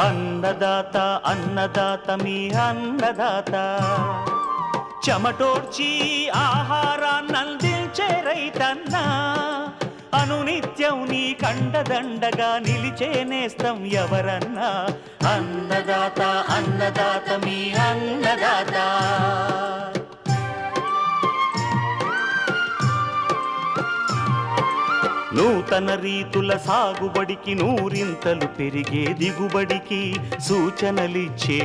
అన్నదాత అన్నదాత మీ అన్నదాత చెమటోడ్చి ఆహారాన్నందించే రైతన్నా అనునిత్యం నీ కండదండగా నిలిచే నేస్తం ఎవరన్నా అన్నదాత అన్నదాత మీ అన్నదాత. నూతన రీతుల సాగుబడికి నూరింతలు పెరిగే దిగుబడికి సూచనలిచ్చే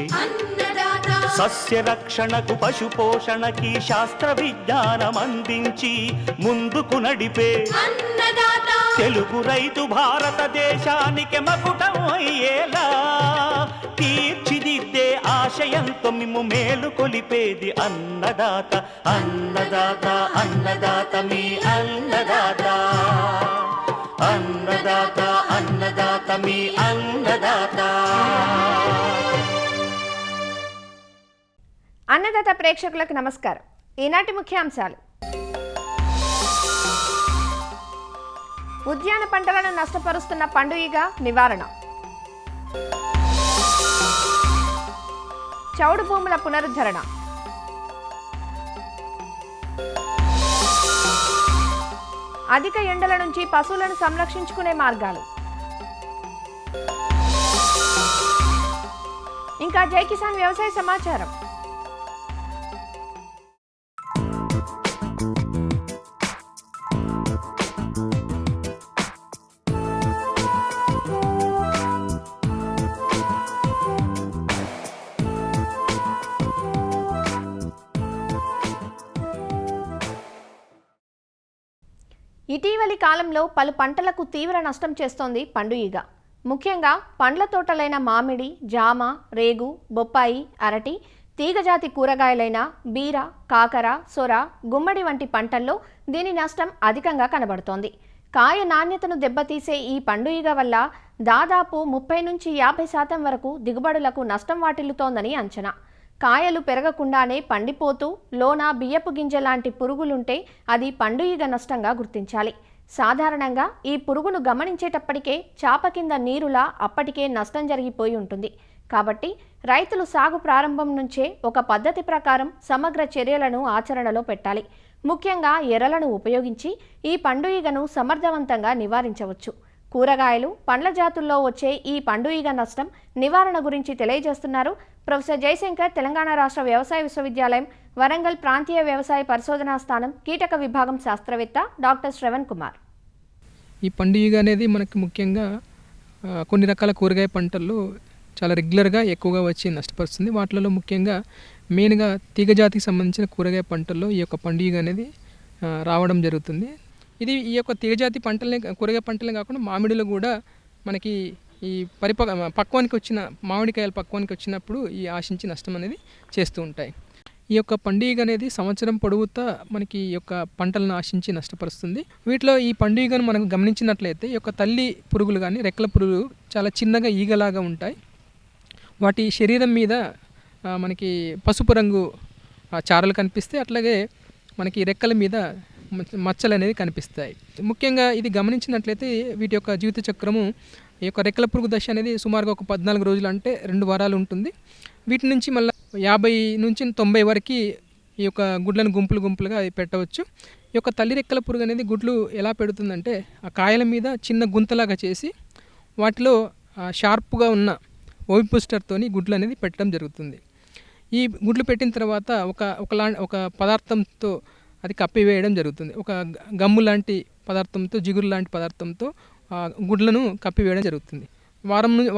సస్య రక్షణకు పశు పోషణకి శాస్త్ర విజ్ఞానం అందించి ముందుకు నడిపే తెలుగు రైతు భారతదేశానికి మకుటం అయ్యేలా తీర్చిదిద్దే ఆశయంతో మిమ్ము మేలు కొలిపేది అన్నదాత అన్నదాత అన్నదాత మీ అన్నదాత అన్నదాత అన్నదాత మీ అన్నదాత. అన్నదాత ప్రేక్షకులకు నమస్కారం. ఈనాటి ముఖ్యాంశాలు: ఉద్యాన పంటలను నష్టపరుస్తున్న పండుగ నివారణ, చౌడు భూముల పునరుద్ధరణ, అధిక ఎండల నుంచి పశువులను సంరక్షించుకునే మార్గాలు, ఇంకా జై కిసాన్ వ్యవసాయ సమాచారం. ఇటీవలి కాలంలో పలు పంటలకు తీవ్ర నష్టం చేస్తోంది పండుగ. ముఖ్యంగా పండ్ల తోటలైన మామిడి, జామ, రేగు, బొప్పాయి, అరటి, తీగజాతి కూరగాయలైన బీర, కాకర, సొర, గుమ్మడి వంటి పంటల్లో దీని నష్టం అధికంగా కనబడుతోంది. కాయ నాణ్యతను దెబ్బతీసే ఈ పండుగ వల్ల దాదాపు 30-50% వరకు దిగుబడులకు నష్టం వాటిల్లుతోందని అంచనా. కాయలు పెరగకుండానే పండిపోతూ లోన బియ్యపు గింజ లాంటి పురుగులుంటే అది పండుగ నష్టంగా గుర్తించాలి. సాధారణంగా ఈ పురుగును గమనించేటప్పటికే చాప కింద నీరులా అప్పటికే నష్టం జరిగిపోయి ఉంటుంది. కాబట్టి రైతులు సాగు ప్రారంభం నుంచే ఒక పద్ధతి ప్రకారం సమగ్ర చర్యలను ఆచరణలో పెట్టాలి. ముఖ్యంగా ఎరలను ఉపయోగించి ఈ పండుగను సమర్థవంతంగా నివారించవచ్చు. కూరగాయలు, పండ్ల జాతుల్లో వచ్చే ఈ పండుగ నష్టం నివారణ గురించి తెలియజేస్తున్నారు ప్రొఫెసర్ జయశంకర్, తెలంగాణ రాష్ట్ర వ్యవసాయ విశ్వవిద్యాలయం వరంగల్ ప్రాంతీయ వ్యవసాయ పరిశోధనా స్థానం కీటక విభాగం శాస్త్రవేత్త డాక్టర్ శ్రవణ్ కుమార్. ఈ పండుగ అనేది మనకి ముఖ్యంగా కొన్ని రకాల కూరగాయ పంటల్లో చాలా రెగ్యులర్గా ఎక్కువగా వచ్చి నష్టపరుస్తుంది. వాటిలో ముఖ్యంగా మెయిన్గా తీగజాతికి సంబంధించిన కూరగాయ పంటల్లో ఈ యొక్క పండుగ అనేది రావడం జరుగుతుంది. ఇది ఈ యొక్క తీగజాతి పంటలనే కూరగాయ పంటలే కాకుండా మామిడిలో కూడా మనకి ఈ పక్వానికి వచ్చిన మామిడికాయలు పక్వానికి వచ్చినప్పుడు ఈ ఆశించి నష్టం అనేది చేస్తూ ఉంటాయి. ఈ యొక్క పండుగ అనేది సంవత్సరం పొడవుతా మనకి ఈ యొక్క పంటలను ఆశించి నష్టపరుస్తుంది. వీటిలో ఈ పండుగను మనం గమనించినట్లయితే ఈ యొక్క తల్లి పురుగులు కానీ రెక్కల పురుగులు చాలా చిన్నగా ఈగలాగా ఉంటాయి. వాటి శరీరం మీద మనకి పసుపు రంగు చారలు కనిపిస్తాయి. అట్లాగే మనకి రెక్కల మీద మచ్చలు అనేది కనిపిస్తాయి. ముఖ్యంగా ఇది గమనించినట్లయితే వీటి యొక్క జీవిత చక్రము ఈ యొక్క రెక్కల పురుగు దశ అనేది సుమారుగా ఒక 14 రోజులు, అంటే 2 వారాలు ఉంటుంది. వీటి నుంచి మళ్ళీ 50-90 వరకు ఈ యొక్క గుడ్లను గుంపులుగా పెట్టవచ్చు. ఈ యొక్క తల్లి రెక్కల పురుగు అనేది గుడ్లు ఎలా పెడుతుందంటే ఆ కాయల మీద చిన్న గుంతలాగా చేసి వాటిలో షార్ప్గా ఉన్న ఓవిపోస్టర్తోని గుడ్లు అనేది పెట్టడం జరుగుతుంది. ఈ గుడ్లు పెట్టిన తర్వాత ఒక పదార్థంతో అది కప్పివేయడం జరుగుతుంది. ఒక గమ్ము లాంటి పదార్థంతో, జిగురు లాంటి పదార్థంతో గుడ్లను కప్పివేయడం జరుగుతుంది.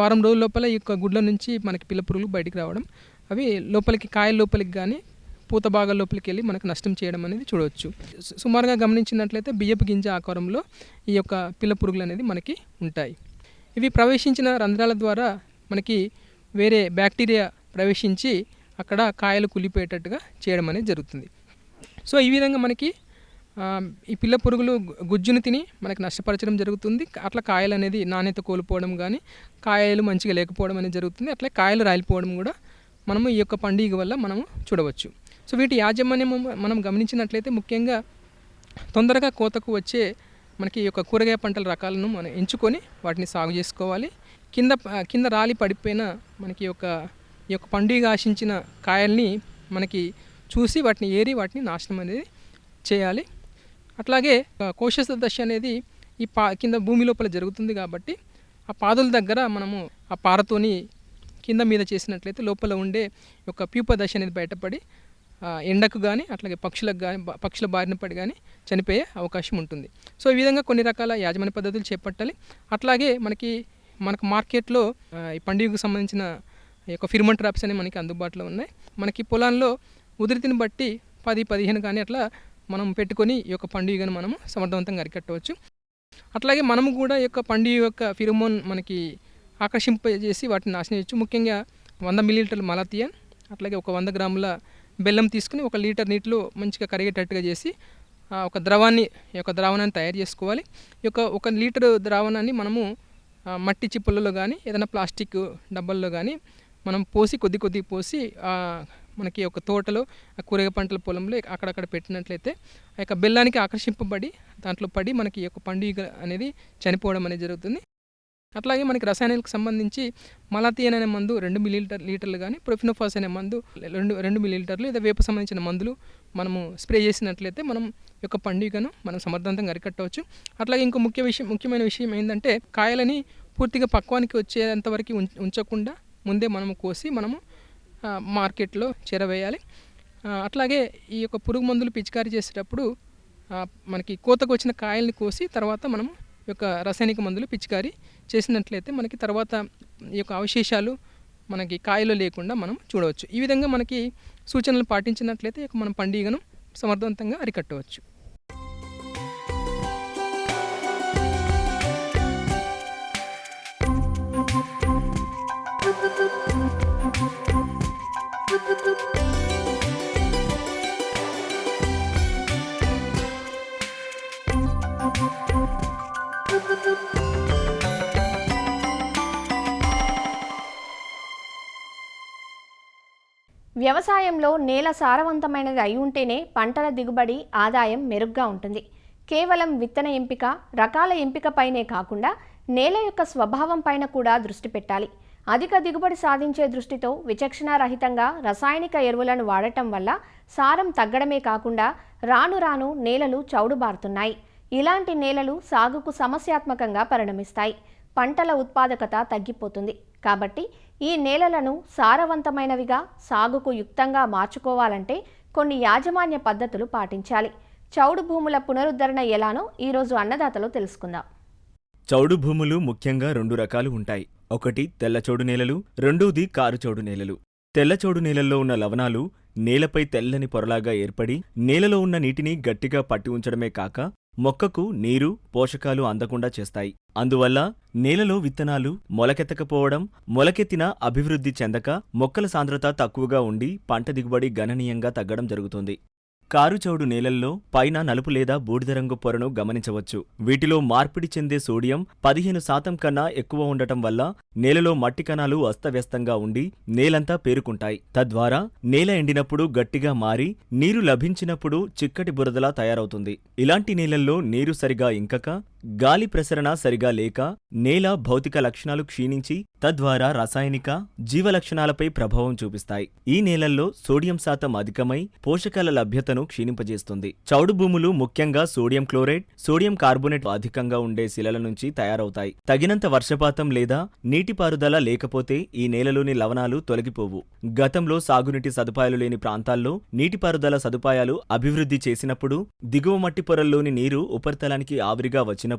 వారం రోజుల లోపల ఈ యొక్క గుడ్ల నుంచి మనకి పిల్ల పురుగులు బయటికి రావడం, అవి లోపలికి కాయల లోపలికి కానీ పూత భాగాల లోపలికి వెళ్ళి మనకు నష్టం చేయడం అనేది చూడవచ్చు. సుమారుగా గమనించినట్లయితే బియ్యపు గింజ ఆకారంలో ఈ యొక్క పిల్ల పురుగులు అనేది మనకి ఉంటాయి. ఇవి ప్రవేశించిన రంధ్రాల ద్వారా మనకి వేరే బ్యాక్టీరియా ప్రవేశించి అక్కడ కాయలు కులిపోయేటట్టుగా చేయడం అనేది జరుగుతుంది. సో ఈ విధంగా మనకి ఈ పిల్ల పురుగులు గుజ్జును తిని మనకి నష్టపరచడం జరుగుతుంది. అట్లా కాయలు అనేది నాణ్యత కోల్పోవడం కానీ కాయలు మంచిగా లేకపోవడం అనేది జరుగుతుంది. అట్లా కాయలు రాలిపోవడం కూడా మనము ఈ యొక్క పండుగ వల్ల మనము చూడవచ్చు. సో వీటి యాజమాన్యం మనం గమనించినట్లయితే ముఖ్యంగా తొందరగా కోతకు వచ్చే మనకి ఈ యొక్క కూరగాయ పంటల రకాలను మనం ఎంచుకొని వాటిని సాగు చేసుకోవాలి. కింద రాలి పడిపోయిన మనకి ఈ యొక్క పండుగ ఆశించిన కాయల్ని మనకి చూసి వాటిని ఏరి వాటిని నాశనం అనేది చేయాలి. అట్లాగే కోశస్థ దశ అనేది ఈ కింద భూమి లోపల జరుగుతుంది కాబట్టి ఆ పాదుల దగ్గర మనము ఆ పారతోని కింద మీద చేసినట్లయితే లోపల ఉండే యొక్క ప్యూప దశ అనేది బయటపడి ఎండకు కానీ అట్లాగే పక్షుల బారిన పడి కానీ చనిపోయే అవకాశం ఉంటుంది. సో ఈ విధంగా కొన్ని రకాల యాజమాన్య పద్ధతులు చేపట్టాలి. అట్లాగే మనకు మార్కెట్లో ఈ పండుగకు సంబంధించిన ఈ యొక్క ఫిర్మన్ ట్రాప్స్ అనేవి మనకి అందుబాటులో ఉన్నాయి. మనకి పొలాల్లో ఉధృతిని బట్టి 10-15 కానీ అట్లా మనం పెట్టుకొని ఈ యొక్క పండుగను మనము సమర్థవంతంగా అరికట్టవచ్చు. అట్లాగే మనము కూడా ఈ యొక్క పండుగ యొక్క ఫిరోమోన్ మనకి ఆకర్షింపజేసి వాటిని నాశనం చేయొచ్చు. ముఖ్యంగా 100 మిల్లీలీటర్ల మలాథియాన్ అట్లాగే ఒక 100 గ్రాముల బెల్లం తీసుకుని 1 లీటర్ నీటిలో మంచిగా కరిగేటట్టుగా చేసి ఒక ద్రావణాన్ని తయారు చేసుకోవాలి. ఈ యొక్క 1 లీటర్ ద్రావణాన్ని మనము మట్టి చిప్పలలో కానీ ఏదైనా ప్లాస్టిక్ డబ్బాల్లో కానీ మనం పోసి కొద్ది పోసి మనకి ఒక తోటలో కూరగాయ పంటల పొలంలో అక్కడక్కడ పెట్టినట్లయితే ఆ యొక్క బెల్లానికి ఆకర్షింపబడి దాంట్లో పడి మనకి ఈ యొక్క పండుగ అనేది చనిపోవడం అనేది జరుగుతుంది. అట్లాగే మనకి రసాయనాలకు సంబంధించి మలాథియాన్ అనే మందు 2 మిల్లీలీటర్లు కానీ ప్రొఫినోఫాస్ అనే మందు 2 మిల్లీలీటర్లు లేదా వేప సంబంధించిన మందులు మనము స్ప్రే చేసినట్లయితే మనం ఈ యొక్క పండుగను మనం సమర్థవంతంగా అరికట్టవచ్చు. అట్లాగే ఇంకో ముఖ్యమైన విషయం ఏంటంటే కాయలని పూర్తిగా పక్వానికి వచ్చేంతవరకు ఉంచకుండా ముందే మనము కోసి మనము మార్కెట్లో చేరవేయాలి. అట్లాగే ఈ యొక్క పురుగు మందులు పిచికారీ చేసేటప్పుడు మనకి కోతకు వచ్చిన కాయల్ని కోసి తర్వాత మనము ఈ యొక్క రసాయనిక మందులు పిచికారీ చేసినట్లయితే మనకి తర్వాత ఈ యొక్క అవశేషాలు మనకి కాయలో లేకుండా మనం చూడవచ్చు. ఈ విధంగా మనకి సూచనలు పాటించినట్లయితే మనం పండుగను సమర్థవంతంగా అరికట్టవచ్చు. వ్యవసాయంలో నేల సారవంతమైనది అయి ఉంటేనే పంటల దిగుబడి ఆదాయం మెరుగ్గా ఉంటుంది. కేవలం విత్తన ఎంపిక, రకాల ఎంపికపైనే కాకుండా నేల యొక్క స్వభావం పైన కూడా దృష్టి పెట్టాలి. అధిక దిగుబడి సాధించే దృష్టితో విచక్షణారహితంగా రసాయనిక ఎరువులను వాడటం వల్ల సారం తగ్గడమే కాకుండా రాను నేలలు చౌడుబారుతున్నాయి. ఇలాంటి నేలలు సాగుకు సమస్యాత్మకంగా పరిణమిస్తాయి. పంటల ఉత్పాదకత తగ్గిపోతుంది. కాబట్టి ఈ నేలలను సారవంతమైనవిగా సాగుకు యుక్తంగా మార్చుకోవాలంటే కొన్ని యాజమాన్య పద్ధతులు పాటించాలి. చౌడు భూముల పునరుద్ధరణ ఎలానో ఈరోజు అన్నదాతలో తెలుసుకుందాం. చౌడు భూములు ముఖ్యంగా 2 రకాలు ఉంటాయి. ఒకటి తెల్లచౌడు నేలలు, రెండోది కారుచౌడు నేలలు. తెల్లచౌడు నేలల్లో ఉన్న లవణాలు నేలపై తెల్లని పొరలాగా ఏర్పడి నేలలో ఉన్న నీటిని గట్టిగా పట్టి ఉంచడమే కాక మొక్కకు నీరు, పోషకాలు అందకుండా చేస్తాయి. అందువల్ల నేలలో విత్తనాలు మొలకెత్తకపోవడం, మొలకెత్తిన అభివృద్ధి చెందక మొక్కల సాంద్రత తక్కువగా ఉండి పంట దిగుబడి గణనీయంగా తగ్గడం జరుగుతుంది. కారుచౌడు నేలల్లో పైన నలుపు లేదా బూడిద రంగు పొరను గమనించవచ్చు. వీటిలో మార్పిడి చెందే సోడియం 15% కన్నా ఎక్కువ ఉండటం వల్ల నేలలో మట్టి కణాలు అస్తవ్యస్తంగా ఉండి నేలంతా పేరుకుంటాయి. తద్వారా నేల ఎండినప్పుడు గట్టిగా మారి నీరు లభించినప్పుడు చిక్కటి బురదలా తయారవుతుంది. ఇలాంటి నేలల్లో నీరు సరిగా ఇంకక, గాలి ప్రసరణ సరిగా లేక నేల భౌతిక లక్షణాలు క్షీణించి తద్వారా రాసాయనిక, జీవ లక్షణాలపై ప్రభావం చూపిస్తాయి. ఈ నేలల్లో సోడియం శాతం అధికమై పోషకాల లభ్యతను క్షీణింపజేస్తుంది. చౌడు భూములు ముఖ్యంగా సోడియం క్లోరైడ్, సోడియం కార్బోనేట్ అధికంగా ఉండే శిలల నుంచి తయారవుతాయి. తగినంత వర్షపాతం లేదా నీటిపారుదల లేకపోతే ఈ నేలలోని లవణాలు తొలగిపోవు. గతంలో సాగునీటి సదుపాయాలు లేని ప్రాంతాల్లో నీటిపారుదల సదుపాయాలు అభివృద్ధి చేసినప్పుడు దిగువ మట్టి పొరల్లోని నీరు ఉపరితలానికి ఆవిరిగా వచ్చినప్పుడు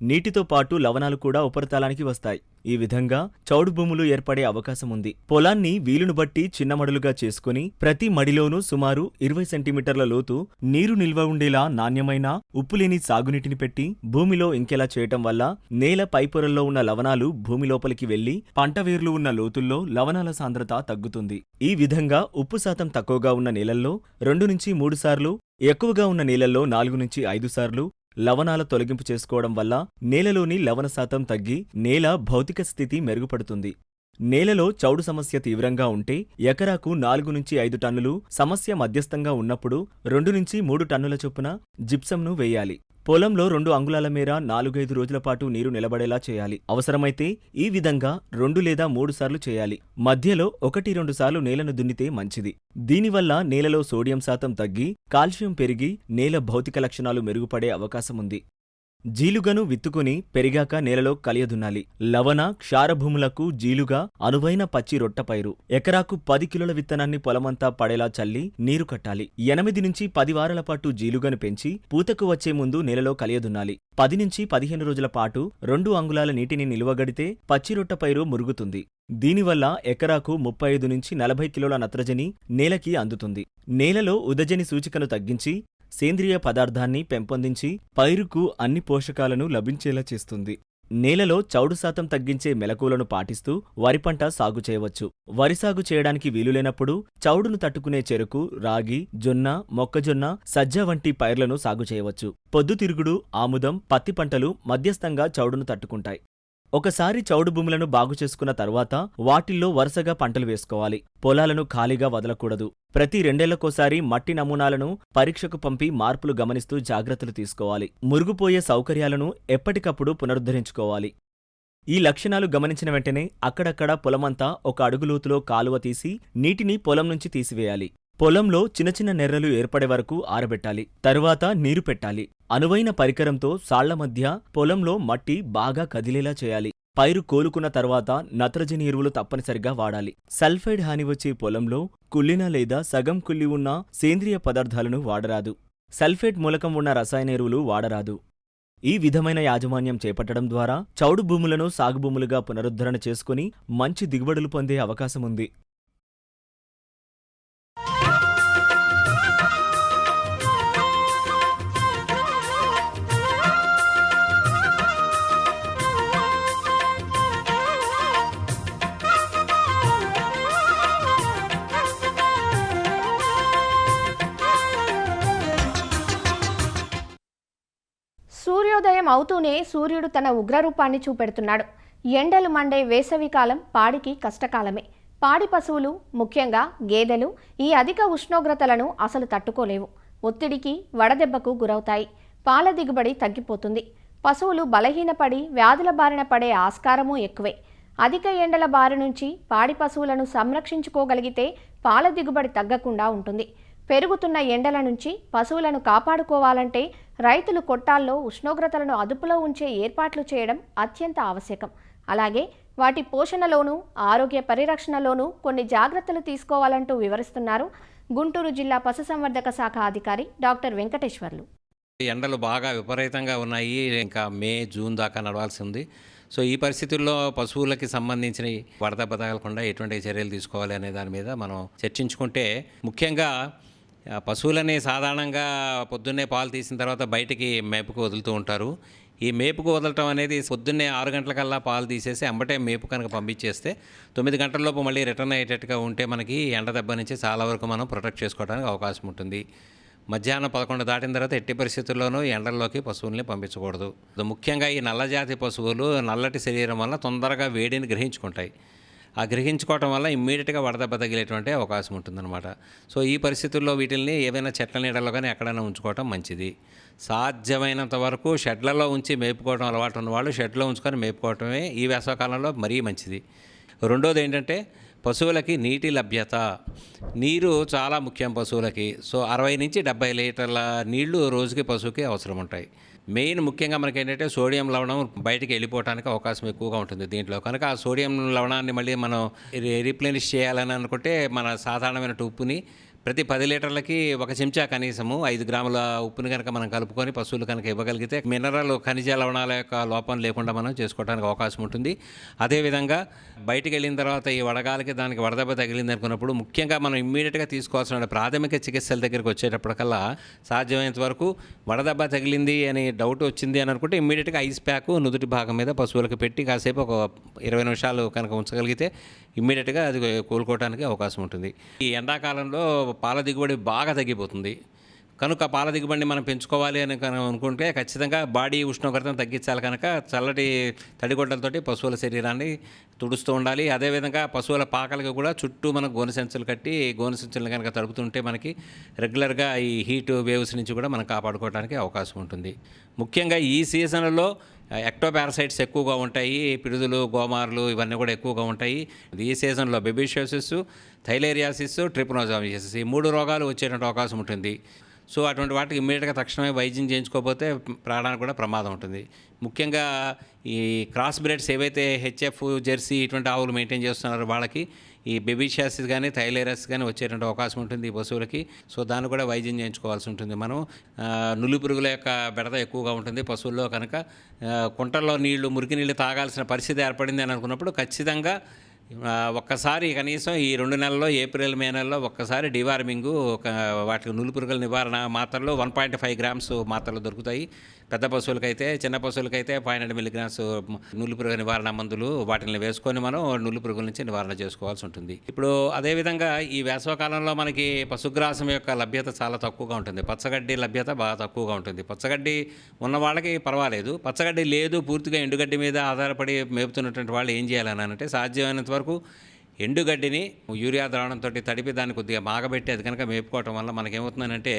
నీటితో పాటు లవణాలు కూడా ఉపరితలానికి వస్తాయి. ఈ విధంగా చౌడు భూములు ఏర్పడే అవకాశం ఉంది. పొలాన్ని వీలును బట్టి చిన్న మడులుగా చేసుకుని ప్రతి మడిలోనూ సుమారు 20 సెంటీమీటర్ల లోతు నీరు నిల్వ ఉండేలా నాణ్యమైన ఉప్పులేని సాగునీటిని పెట్టి భూమిలో ఇంకెలా చేయటం వల్ల నేల పైపొరల్లో ఉన్న లవణాలు భూమి లోపలికి వెళ్లి పంట వేర్లు ఉన్న లోతుల్లో లవణాల సాంద్రత తగ్గుతుంది. ఈ విధంగా ఉప్పు శాతం తక్కువగా ఉన్న నేలల్లో 2 నుంచి 3 సార్లు, ఎక్కువగా ఉన్న నేలల్లో 4 నుంచి 5 సార్లు లవణాల తొలగింపు చేసుకోవడం వల్ల నేలలోని లవణ శాతం తగ్గి నేల భౌతిక స్థితి మెరుగుపడుతుంది. నేలలో చౌడు సమస్య తీవ్రంగా ఉంటే ఎకరాకు 4 నుంచి 5 టన్నులు, సమస్య మధ్యస్థంగా ఉన్నప్పుడు 2 నుంచి 3 టన్నుల చొప్పున జిప్సంను వేయాలి. పొలంలో 2 అంగుళాల మేర 4-5 రోజుల పాటు నీరు నిలబడేలా చేయాలి. అవసరమైతే ఈ విధంగా 2 లేదా 3 సార్లు చేయాలి. మధ్యలో 1-2 సార్లు నేలను దున్నితే మంచిది. దీనివల్ల నేలలో సోడియం శాతం తగ్గి కాల్షియం పెరిగి నేల భౌతిక లక్షణాలు మెరుగుపడే అవకాశముంది. జీలుగను విత్తుకుని పెరిగాక నేలలో కలియదున్నాలి. లవణ క్షార భూములకు జీలుగా అనువైన పచ్చి రొట్టపైరు. ఎకరాకు 10 కిలోల విత్తనాన్ని పొలమంతా పడేలా చల్లి నీరు కట్టాలి. 8-10 వారాల పాటు జీలుగను పెంచి పూతకు వచ్చే ముందు నేలలో కలియదున్నాలి. 10-15 రోజుల పాటు 2 అంగుళాల నీటిని నిలువగడితే పచ్చి రొట్టపైరు మురుగుతుంది. దీనివల్ల ఎకరాకు 35-40 కిలోల నత్రజని నేలకి అందుతుంది. నేలలో ఉదజని సూచికను తగ్గించి సేంద్రియ పదార్థాన్ని పెంపొందించి పైరుకు అన్ని పోషకాలను లభించేలా చేస్తుంది. నేలలో చౌడు శాతం తగ్గించే మెలకువలను పాటిస్తూ వరి పంట సాగు చేయవచ్చు. వరి సాగు చేయడానికి వీలులేనప్పుడు చౌడును తట్టుకునే చెరకు, రాగి, జొన్న, మొక్కజొన్న, సజ్జ వంటి పైర్లను సాగు చేయవచ్చు. పొద్దుతిరుగుడు, ఆముదం, పత్తి పంటలు మధ్యస్థంగా చౌడును తట్టుకుంటాయి. ఒకసారి చౌడు భూములను బాగు చేసుకున్న తర్వాత వాటిల్లో వరుసగా పంటలు వేసుకోవాలి. పొలాలను ఖాళీగా వదలకూడదు. ప్రతి 2 ఏళ్లకోసారి మట్టి నమూనాలను పరీక్షకు పంపి మార్పులు గమనిస్తూ జాగ్రత్తలు తీసుకోవాలి. మురుగుపోయే సౌకర్యాలను ఎప్పటికప్పుడు పునరుద్ధరించుకోవాలి. ఈ లక్షణాలు గమనించిన వెంటనే అక్కడక్కడ పొలమంతా 1 అడుగు లోతులో కాలువ తీసి నీటిని పొలం నుంచి తీసివేయాలి. పొలంలో చిన్న నెర్రలు ఏర్పడే వరకు ఆరబెట్టాలి. తరువాత నీరు పెట్టాలి. అనువైన పరికరంతో సాళ్ల మధ్య పొలంలో మట్టి బాగా కదిలేలా చేయాలి. పైరు కోలుకున్న తర్వాత నత్రజని ఎరువులు తప్పనిసరిగా వాడాలి. సల్ఫైడ్ హాని వచ్చే పొలంలో కుళ్ళిన లేదా సగం కుళ్ళి ఉన్న సేంద్రియ పదార్థాలను వాడరాదు. సల్ఫేట్ మూలకం ఉన్న రసాయన ఎరువులు వాడరాదు. ఈ విధమైన యాజమాన్యం చేపట్టడం ద్వారా చౌడు భూములను సాగు భూములుగా పునరుద్ధరణ చేసుకుని మంచి దిగుబడులు పొందే అవకాశముంది. సూర్యోదయం అవుతూనే సూర్యుడు తన ఉగ్రరూపాన్ని చూపెడుతున్నాడు. ఎండలు మండే వేసవికాలం పాడికి కష్టకాలమే. పాడి పశువులు, ముఖ్యంగా గేదెలు ఈ అధిక ఉష్ణోగ్రతలను అసలు తట్టుకోలేవు. ఒత్తిడికి, వడదెబ్బకు గురవుతాయి. పాల దిగుబడి తగ్గిపోతుంది. పశువులు బలహీనపడి వ్యాధుల బారిన పడే ఆస్కారమూ ఎక్కువే. అధిక ఎండల బారి నుంచి పాడి పశువులను సంరక్షించుకోగలిగితే పాల దిగుబడి తగ్గకుండా ఉంటుంది. పెరుగుతున్న ఎండల నుంచి పశువులను కాపాడుకోవాలంటే రైతులు కొట్టాల్లో ఉష్ణోగ్రతలను అదుపులో ఉంచే ఏర్పాట్లు చేయడం అత్యంత ఆవశ్యకం. అలాగే వాటి పోషణలోనూ ఆరోగ్య పరిరక్షణలోనూ కొన్ని జాగ్రత్తలు తీసుకోవాలంటూ వివరిస్తున్నారు గుంటూరు జిల్లా పశుసంవర్ధక శాఖ అధికారి డాక్టర్ వెంకటేశ్వర్లు. ఎండలు బాగా విపరీతంగా ఉన్నాయి. ఇంకా మే, జూన్ దాకా నడవాల్సి ఉంది. సో ఈ పరిస్థితుల్లో పశువులకి సంబంధించిన వడదెబ్బ తగలకుండా ఎటువంటి చర్యలు తీసుకోవాలి అనే దాని మీద మనం చర్చించుకుంటే, ముఖ్యంగా పశువులని సాధారణంగా పొద్దున్నే పాలు తీసిన తర్వాత బయటికి మేపుకు వదులుతూ ఉంటారు. ఈ మేపుకు వదలటం అనేది పొద్దున్నే 6 గంటలకల్లా పాలు తీసేసి అంబటే మేపు కనుక పంపించేస్తే 9 గంటలలోపు మళ్ళీ రిటర్న్ అయ్యేటట్టుగా ఉంటే మనకి ఎండ దెబ్బ నుంచి చాలా వరకు మనం ప్రొటెక్ట్ చేసుకోవడానికి అవకాశం ఉంటుంది. మధ్యాహ్నం 11 దాటిన తర్వాత ఎట్టి పరిస్థితుల్లోనూ ఎండల్లోకి పశువుల్ని పంపించకూడదు. ముఖ్యంగా ఈ నల్లజాతి పశువులు నల్లటి శరీరం వల్ల తొందరగా వేడిని గ్రహించుకుంటాయి. ఆ గ్రహించుకోవటం వల్ల ఇమ్మీడియట్గా వడదెబ్బ తగిలేటువంటి అవకాశం ఉంటుందన్నమాట. సో ఈ పరిస్థితుల్లో వీటిల్ని ఏదైనా చెట్ల నీడలో కానీ ఎక్కడైనా ఉంచుకోవటం మంచిది. సాధ్యమైనంత వరకు షెడ్లలో ఉంచి మేపుకోవడం అలవాటు ఉన్నవాళ్ళు షెడ్లో ఉంచుకొని మేపుకోవటమే ఈ వేసవకాలంలో మరీ మంచిది. రెండోది ఏంటంటే పశువులకి నీటి లభ్యత. నీరు చాలా ముఖ్యం పశువులకి. సో 60-70 లీటర్ల నీళ్లు రోజుకి పశువుకి అవసరం ఉంటాయి. మెయిన్ ముఖ్యంగా మనకి ఏంటంటే సోడియం లవణం బయటికి వెళ్ళిపోవడానికి అవకాశం ఎక్కువగా ఉంటుంది దీంట్లో. కనుక ఆ సోడియం లవణాన్ని మళ్ళీ మనం రీప్లేనిష్ చేయాలని అనుకుంటే మన సాధారణమైన ఉప్పుని ప్రతి 10 లీటర్లకి 1 చెంచా కనీసము 5 గ్రాముల ఉప్పుని కనుక మనం కలుపుకొని పశువులు కనుక ఇవ్వగలిగితే మినరల్, ఖనిజ లవణాల యొక్క లోపం లేకుండా మనం చేసుకోవడానికి అవకాశం ఉంటుంది. అదేవిధంగా బయటికి వెళ్ళిన తర్వాత ఈ వడగాలికి దానికి వడదెబ్బ తగిలింది అనుకున్నప్పుడు ముఖ్యంగా మనం ఇమ్మీడియట్గా తీసుకోవాల్సిన ప్రాథమిక చికిత్సల దగ్గరికి వచ్చేటప్పటికల్లా సాధ్యమైనంత వరకు వడదెబ్బ తగిలింది అని డౌట్ వచ్చింది అని అనుకుంటే ఇమ్మీడియట్గా ఐస్ ప్యాక్ నుదుటి భాగం మీద పశువులకు పెట్టి కాసేపు ఒక 20 నిమిషాలు కనుక ఉంచగలిగితే ఇమ్మీడియట్గా అది కోలుకోవడానికి అవకాశం ఉంటుంది. ఈ ఎండాకాలంలో పాల దిగుబడి బాగా తగ్గిపోతుంది. కనుక పాల దిగుబడిని మనం పెంచుకోవాలి అని అనుకుంటే ఖచ్చితంగా బాడీ ఉష్ణోగ్రతను తగ్గించాలి కనుక చల్లటి తడిగొడ్డలతోటి పశువుల శరీరాన్ని తుడుస్తూ ఉండాలి. అదేవిధంగా పశువుల పాకలకి కూడా చుట్టూ మనం గోనె సంచులు కట్టి గోనె సంచులను కనుక తడుపుతుంటే మనకి రెగ్యులర్గా ఈ హీట్ వేవ్స్ నుంచి కూడా మనం కాపాడుకోవడానికి అవకాశం ఉంటుంది. ముఖ్యంగా ఈ సీజన్లో ఎక్టోపారసైట్స్ ఎక్కువగా ఉంటాయి, పిడుదులు, గోమార్లు ఇవన్నీ కూడా ఎక్కువగా ఉంటాయి. ఈ సీజన్లో బెబిషియోసిస్, థైలేరియాసిస్, ట్రిపనోజోమియాసిస్ ఈ 3 రోగాలు వచ్చేటువంటి అవకాశం ఉంటుంది. సో అటువంటి వాటికి ఇమ్మీడియట్గా తక్షణమే వైద్యం చేయించుకోకపోతే ప్రాణానికి కూడా ప్రమాదం ఉంటుంది. ముఖ్యంగా ఈ క్రాస్ బ్రీడ్స్ ఏవైతే హెచ్ఎఫ్, జెర్సీ ఇటువంటి ఆవులు మెయింటైన్ చేస్తున్నారో వాళ్ళకి ఈ బెబిషియాసిస్ కానీ థైలేరియాసిస్ కానీ వచ్చేటువంటి అవకాశం ఉంటుంది ఈ పశువులకి. సో దాన్ని కూడా వైద్యం చేయించుకోవాల్సి ఉంటుంది. మనం నులి పురుగుల యొక్క బెడద ఎక్కువగా ఉంటుంది పశువుల్లో కనుక కుంటల్లో నీళ్లు, మురికి నీళ్లు తాగాల్సిన పరిస్థితి ఏర్పడింది అని అనుకున్నప్పుడు ఖచ్చితంగా ఒక్కసారి కనీసం ఈ 2 నెలల్లో ఏప్రిల్, మే నెలలో ఒక్కసారి డివార్మింగు, వాటికి నులి పురుగుల నివారణ మాత్రలు 1.5 గ్రామ్స్ మాత్రలు దొరుకుతాయి. పెద్ద పశువులకైతే, చిన్న పశువులకైతే 500 మిల్లీగ్రామ్స్ నులి పురుగు నివారణ మందులు వాటిని వేసుకొని మనం నులి పురుగుల నుంచి నివారణ చేసుకోవాల్సి ఉంటుంది. ఇప్పుడు అదేవిధంగా ఈ వేసవకాలంలో మనకి పశుగ్రాసం యొక్క లభ్యత చాలా తక్కువగా ఉంటుంది. పచ్చగడ్డి లభ్యత బాగా తక్కువగా ఉంటుంది. పచ్చగడ్డి ఉన్న వాళ్ళకి పర్వాలేదు. పచ్చగడ్డి లేదు, పూర్తిగా ఎండుగడ్డి మీద ఆధారపడి మేపుతున్నటువంటి వాళ్ళు ఏం చేయాలని అంటే సాధ్యమైనంత వరకు ఎండుగడ్డిని యూరియా ద్రావణంతో తడిపి దాన్ని కొద్దిగా మాగబెట్టి అది కనుక మేపుకోవటం వల్ల మనకేమవుతుందంటే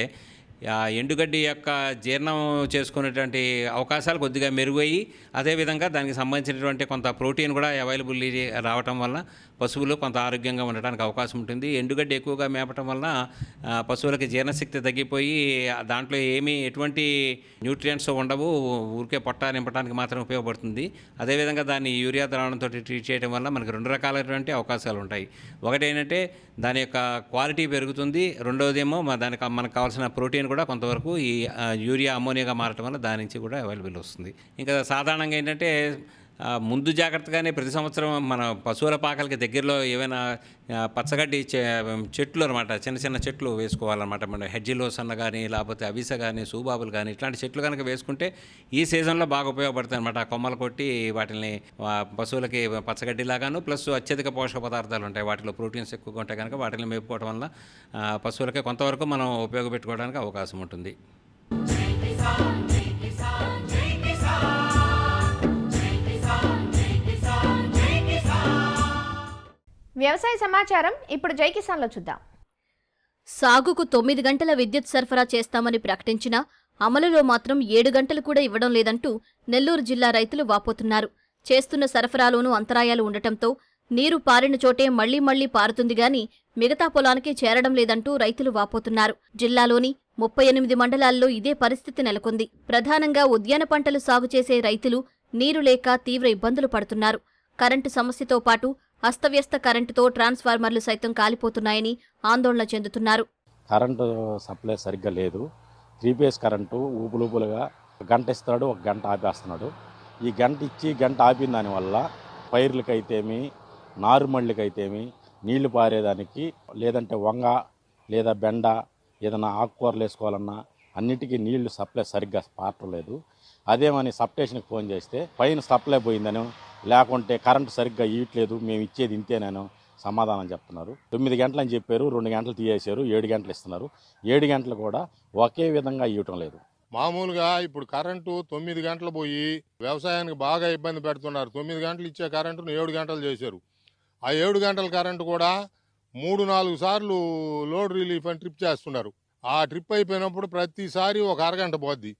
ఎండుగడ్డి యొక్క జీర్ణం చేసుకునేటువంటి అవకాశాలు కొద్దిగా మెరుగయ్యి అదేవిధంగా దానికి సంబంధించినటువంటి కొంత ప్రోటీన్ కూడా అవైలబుల్ రావటం వల్ల పశువులు కొంత ఆరోగ్యంగా ఉండడానికి అవకాశం ఉంటుంది. ఎండుగడ్డి ఎక్కువగా మేపటం వలన పశువులకి జీర్ణశక్తి తగ్గిపోయి దాంట్లో ఎటువంటి న్యూట్రియంట్స్ ఉండవు, ఊరికే పొట్ట నింపడానికి మాత్రం ఉపయోగపడుతుంది. అదేవిధంగా దాన్ని యూరియా ద్రావణంతో ట్రీట్ చేయడం వల్ల మనకు 2 రకాలైనటువంటి అవకాశాలు ఉంటాయి. ఒకటి ఏంటంటే దాని యొక్క క్వాలిటీ పెరుగుతుంది, రెండవదేమో దానికి మనకు కావాల్సిన ప్రోటీన్ కూడా కొంతవరకు ఈ యూరియా అమ్మోనియాగా మారటం వల్ల దాని నుంచి కూడా అవైలబుల్ వస్తుంది. ఇంకా సాధారణంగా ఏంటంటే ముందు జాగ్రత్తగానే ప్రతి సంవత్సరం మన పశువుల పాకలకి దగ్గరలో ఏవైనా పచ్చగడ్డి చెట్లు అనమాట, చిన్న చిన్న చెట్లు వేసుకోవాలన్నమాట. మన హెడ్జిలోస్ అన్న కానీ లేకపోతే అవిస కానీ సూబాబులు కానీ ఇట్లాంటి చెట్లు కనుక వేసుకుంటే ఈ సీజన్లో బాగా ఉపయోగపడతాయి అనమాట. ఆ కొమ్మలు కొట్టి వాటిని పశువులకి పచ్చగడ్డిలాగాను ప్లస్ అత్యధిక పోషక పదార్థాలు ఉంటాయి, వాటిలో ప్రోటీన్స్ ఎక్కువగా ఉంటాయి కనుక వాటిని మేపుకోవడం వల్ల పశువులకి కొంతవరకు మనం ఉపయోగపెట్టుకోవడానికి అవకాశం ఉంటుంది. వ్యవసాయ సమాచారం ఇప్పుడు జై కిసాన్లో చూద్దాం. సాగుకు 9 గంటల విద్యుత్ సరఫరా చేస్తామని ప్రకటించినా అమలులో మాత్రం 7 గంటలు కూడా ఇవ్వడం లేదంటూ నెల్లూరు జిల్లా రైతులు వాపోతున్నారు. చేస్తున్న సరఫరాలోనూ అంతరాయాలు ఉండటంతో నీరు పారిన చోటే మళ్లీ పారుతుంది గాని మిగతా పొలానికి చేరడం లేదంటూ రైతులు వాపోతున్నారు. జిల్లాలోని 38 మండలాల్లో ఇదే పరిస్థితి నెలకొంది. ప్రధానంగా ఉద్యాన పంటలు సాగు చేసే రైతులు నీరు లేక తీవ్ర ఇబ్బందులు పడుతున్నారు. కరెంటు సమస్యతో పాటు అస్తవ్యస్త కరెంటుతో ట్రాన్స్ఫార్మర్లు సైతం కాలిపోతున్నాయని ఆందోళన చెందుతున్నారు. కరెంటు సప్లై సరిగ్గా లేదు. 3 ఫేజ్ కరెంటు ఊపులుగా గంట ఇస్తాడు, 1 గంట ఆపేస్తున్నాడు. ఈ గంట ఇచ్చి గంట ఆపిన దానివల్ల పైర్లకైతేమి, నారుమళ్ళకైతేమి, నీళ్లు పారేదానికి లేదంటే వంగ లేదా బెండ ఏదైనా ఆకుకూరలు వేసుకోవాలన్నా అన్నిటికీ నీళ్లు సప్లై సరిగ్గా పారలేదు. అదేమని సబ్స్టేషన్కి ఫోన్ చేస్తే పైన సప్లై పోయిందని, లేకుంటే కరెంటు సరిగ్గా ఇవ్వట్లేదు, మేము ఇచ్చేది ఇంతేనేను సమాధానం చెప్తున్నారు. 9 గంటలు అని చెప్పారు, 2 గంటలు తీసేశారు, 7 గంటలు ఇస్తున్నారు. 7 గంటలు కూడా ఒకే విధంగా ఇవ్వటం లేదు. మామూలుగా ఇప్పుడు కరెంటు 9 గంటలు పోయి వ్యవసాయానికి బాగా ఇబ్బంది పెడుతున్నారు. 9 గంటలు ఇచ్చే కరెంటును 7 గంటలు చేశారు. ఆ 7 గంటల కరెంటు కూడా 3-4 సార్లు లోడ్ రిలీఫ్ అని ట్రిప్ చేస్తున్నారు. ఆ ట్రిప్ అయిపోయినప్పుడు ప్రతిసారి ఒక అరగంట పోద్ది.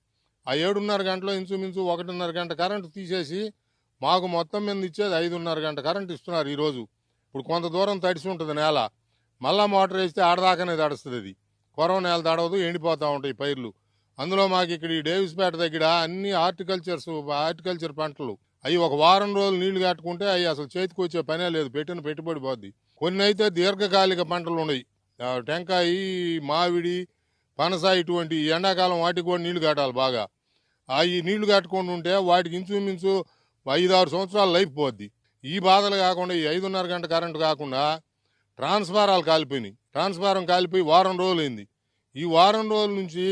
ఆ 7.5 గంటలో ఇంచుమించు 1.5 గంట కరెంటు తీసేసి మాకు మొత్తం మీద ఇచ్చేది 5.5 గంట కరెంటు ఇస్తున్నారు ఈరోజు. ఇప్పుడు కొంత దూరం తడిసి ఉంటుంది నేల, మళ్ళా మోటార్ వేస్తే ఆడదాకానే తడుస్తుంది. అది కొరవ నేల తడవదు, ఎండిపోతూ ఉంటాయి పైర్లు. అందులో మాకు ఇక్కడ ఈ డేవిస్పేట దగ్గర అన్ని హార్టికల్చర్ పంటలు అవి 1 వారం రోజులు నీళ్లు కట్టుకుంటే అవి అసలు చేతికి వచ్చే పనే లేదు, పెట్టిన పెట్టుబడి పోద్ది. కొన్ని అయితే దీర్ఘకాలిక పంటలు ఉన్నాయి, టెంకాయ, మామిడి, పనస, ఇటువంటి ఎండాకాలం వాటికి కూడా నీళ్లు కట్టాలి బాగా. ఈ నీళ్లు కట్టుకొని ఉంటే వాటికి ఇంచుమించు 5-6 సంవత్సరాల లైఫ్ పోద్ది. ఈ బాధలు కాకుండా ఈ 5.5 గంట కరెంటు కాకుండా ట్రాన్స్ఫారాలు కాలిపోయినాయి. ట్రాన్స్ఫారం కాలిపోయి వారం రోజులైంది. ఈ వారం రోజుల నుంచి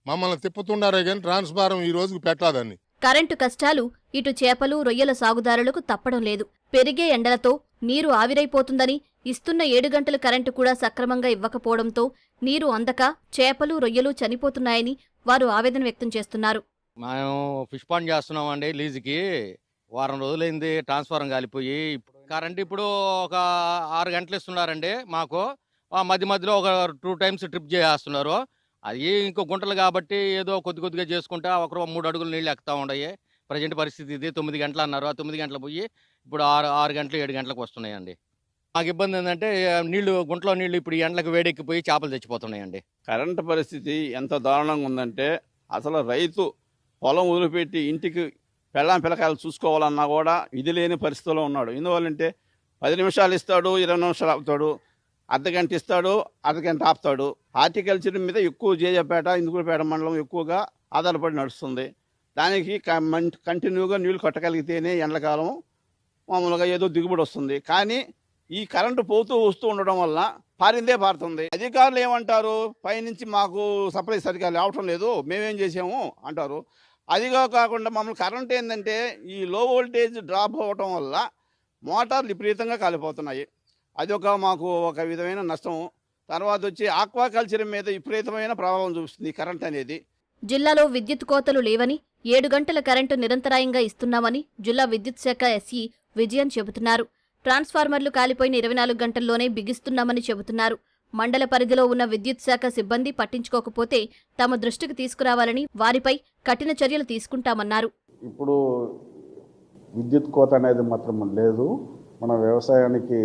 మమ్మల్ని తిప్పుతుండారే కానీ ట్రాన్స్ఫారం ఈ రోజుకి పెట్టాదని. కరెంటు కష్టాలు ఇటు చేపలు, రొయ్యల సాగుదారులకు తప్పడం లేదు. పెరిగే ఎండలతో నీరు ఆవిరైపోతుందని ఇస్తున్న 7 గంటల కరెంటు కూడా సక్రమంగా ఇవ్వకపోవడంతో నీరు అందక చేపలు రొయ్యలు చనిపోతున్నాయని వారు ఆవేదన వ్యక్తం చేస్తున్నారు. మేము ఫిష్ పాండ్ చేస్తున్నామండి లీజుకి. వారం రోజులైంది ట్రాన్స్ఫారం కాలిపోయి. కరెంట్ ఇప్పుడు ఒక 6 గంటలు ఇస్తున్నారండి మాకు. మధ్య మధ్యలో ఒక 2 టైమ్స్ ట్రిప్ చేస్తున్నారు. అది ఇంకో గుంటలు కాబట్టి ఏదో కొద్దిగా చేసుకుంటా ఒకరు 3 అడుగులు నీళ్ళు ఎక్కుతా ఉన్నాయి. ప్రజెంట్ పరిస్థితి ఇది. 9 గంటలు అన్నారు. 9 గంటలు పోయి ఇప్పుడు 6 గంటలు 7 గంటలకు వస్తున్నాయండి. మాకు ఇబ్బంది ఏంటంటే నీళ్లు గుంటలో నీళ్లు ఇప్పుడు ఎండలకు వేడెక్కిపోయి చేపలు చచ్చిపోతున్నాయండి. కరెంటు పరిస్థితి ఎంత దారుణంగా ఉందంటే అసలు రైతు పొలం వదిలిపెట్టి ఇంటికి పిల్లకాయలు చూసుకోవాలన్నా కూడా ఇది లేని పరిస్థితిలో ఉన్నాడు. ఎందువల్లంటే 10 నిమిషాలు ఇస్తాడు, 20 నిమిషాలు ఆపుతాడు, అర్ధగంట ఇస్తాడు, అర్ధగంట ఆపుతాడు. హార్టికల్చర్ మీద ఎక్కువ జేజపేట ఇందుకులపేట మండలం ఎక్కువగా ఆధారపడి నడుస్తుంది. దానికి కంటిన్యూగా నీళ్లు కట్టగలిగితేనే ఎండాకాలం మామూలుగా ఏదో దిగుబడి వస్తుంది. కానీ ఈ కరెంటు పోతూ వస్తూ ఉండడం వల్ల పారిందే పారుతుంది. అధికారులు ఏమంటారు, పైనుంచి మాకు సప్లై సరిగా రావటం లేదు, మేమేం చేసాము అంటారు. అదిగా కాకుండా మమ్మల్ని కరెంట్ ఏంటంటే ఈ లో వోల్టేజ్ డ్రాప్ అవ్వటం వల్ల మోటార్లు విపరీతంగా కాలిపోతున్నాయి. అది మాకు ఒక విధమైన నష్టం. తర్వాత వచ్చి ఆక్వాకల్చర్ మీద విపరీతమైన ప్రభావం చూపిస్తుంది ఈ కరెంట్ అనేది. జిల్లాలో విద్యుత్ కోతలు లేవని 7 గంటల కరెంటు నిరంతరాయంగా ఇస్తున్నామని జిల్లా విద్యుత్ శాఖ ఎస్ఈ విజయన్ చెబుతున్నారు. ట్రాన్స్ఫార్మర్లు కాలిపోయిన 24 గంటల్లోనే బిగిస్తున్నామని చెబుతున్నారు. మండల పరిధిలో ఉన్న విద్యుత్ శాఖ సిబ్బంది పట్టించుకోకపోతే తమ దృష్టికి తీసుకురావాలని, వారిపై కఠిన చర్యలు తీసుకుంటామన్నారు. ఇప్పుడు విద్యుత్ కోత అనేది మాత్రం లేదు. మన వ్యవసాయానికి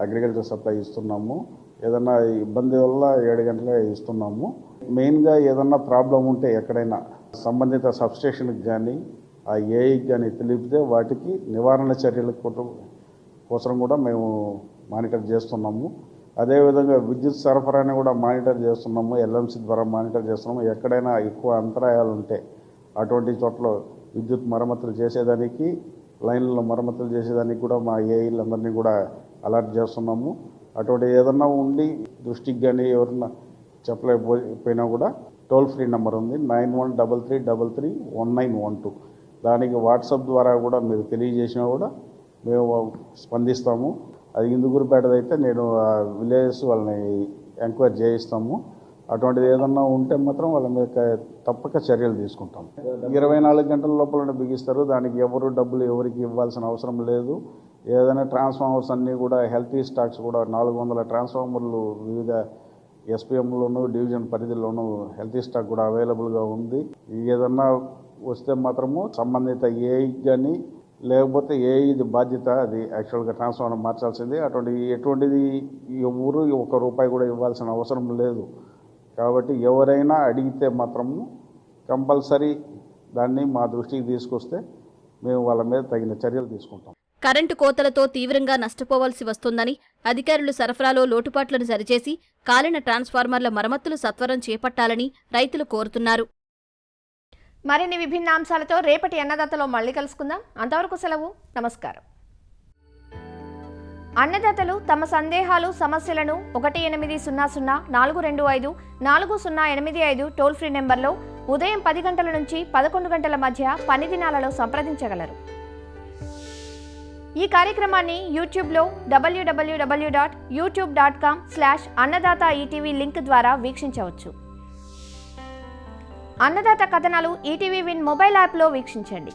అగ్రికల్చర్ సప్లై ఇస్తున్నాము. ఏదన్నా ఇబ్బంది వల్ల 7 గంటలే ఇస్తున్నాము. మెయిన్గా ఏదన్నా ప్రాబ్లం ఉంటే ఎక్కడైనా సంబంధిత సబ్స్టేషన్కి కానీ ఆ ఏఐకి కానీ తెలిపితే వాటికి నివారణ చర్యల కోసం కూడా మేము మానిటర్ చేస్తున్నాము. అదేవిధంగా విద్యుత్ సరఫరాని కూడా మానిటర్ చేస్తున్నాము. ఎల్ఎంసీ ద్వారా మానిటర్ చేస్తున్నాము. ఎక్కడైనా ఎక్కువ అంతరాయాలు ఉంటే అటువంటి చోట్ల విద్యుత్ మరమ్మతులు చేసేదానికి, లైన్లలో మరమ్మతులు చేసేదానికి కూడా మా ఏఐలందరినీ కూడా అలర్ట్ చేస్తున్నాము. అటువంటి ఏదన్నా ఉండి దృష్టికి కానీ ఎవరన్నా చెప్పలేకపోయినా కూడా టోల్ ఫ్రీ నెంబర్ ఉంది 9133331912. దానికి వాట్సాప్ ద్వారా కూడా మీరు తెలియజేసినా కూడా మేము స్పందిస్తాము. అది ఇందుకూరుపేటదైతే నేను విలేజెస్ వాళ్ళని ఎంక్వైరీ చేయిస్తాము. అటువంటిది ఏదన్నా ఉంటే మాత్రం వాళ్ళ మీద తప్పక చర్యలు తీసుకుంటాం. 24 గంటల లోపల బిగిస్తారు. దానికి డబ్బులు ఎవరికి ఇవ్వాల్సిన అవసరం లేదు. ఏదైనా ట్రాన్స్ఫార్మర్స్ అన్నీ కూడా హెల్తీ స్టాక్స్ కూడా 400 ట్రాన్స్ఫార్మర్లు వివిధ ఎస్పీఎంలోను డివిజన్ పరిధిలోనూ హెల్తీ స్టాక్ కూడా అవైలబుల్గా ఉంది. ఏదన్నా వస్తే మాత్రము సంబంధిత ఏఐ కానీ లేకపోతే ఏఐది బాధ్యత, అది యాక్చువల్గా ట్రాన్స్ఫార్మర్ మార్చాల్సింది. ఎటువంటిది ఎవరు ₹1 కూడా ఇవ్వాల్సిన అవసరం లేదు. కాబట్టి ఎవరైనా అడిగితే మాత్రము కంపల్సరీ దాన్ని మా దృష్టికి తీసుకొస్తే మేము వాళ్ళ మీద తగిన చర్యలు తీసుకుంటాం. కరెంటు కోతలతో తీవ్రంగా నష్టపోవాల్సి వస్తోందని, అధికారులు సరఫరాలో లోటుపాట్లను సరిచేసి కాలిన ట్రాన్స్ఫార్మర్ల మరమ్మతులు సత్వరం చేపట్టాలని రైతులు కోరుతున్నారు. మరిన్ని విభిన్న అంశాలతో రేపటి అన్నదాతలో మళ్ళీ కలుసుకుందాం. అంతవరకు సెలవు. నమస్కారం. అన్నదాతలు తమ సందేహాలు, సమస్యలను 1800-425-4085 టోల్ ఫ్రీ నెంబర్లో ఉదయం 10 గంటల నుంచి 11 గంటల మధ్య పని దినాలలో సంప్రదించగలరు. ఈ కార్యక్రమాన్ని యూట్యూబ్లో www.youtube.com/అన్నదాత ఈటీవీ లింక్ ద్వారా వీక్షించవచ్చు. అన్నదాత కథనాలు ఈటీవీ విన్ మొబైల్ యాప్లో వీక్షించండి.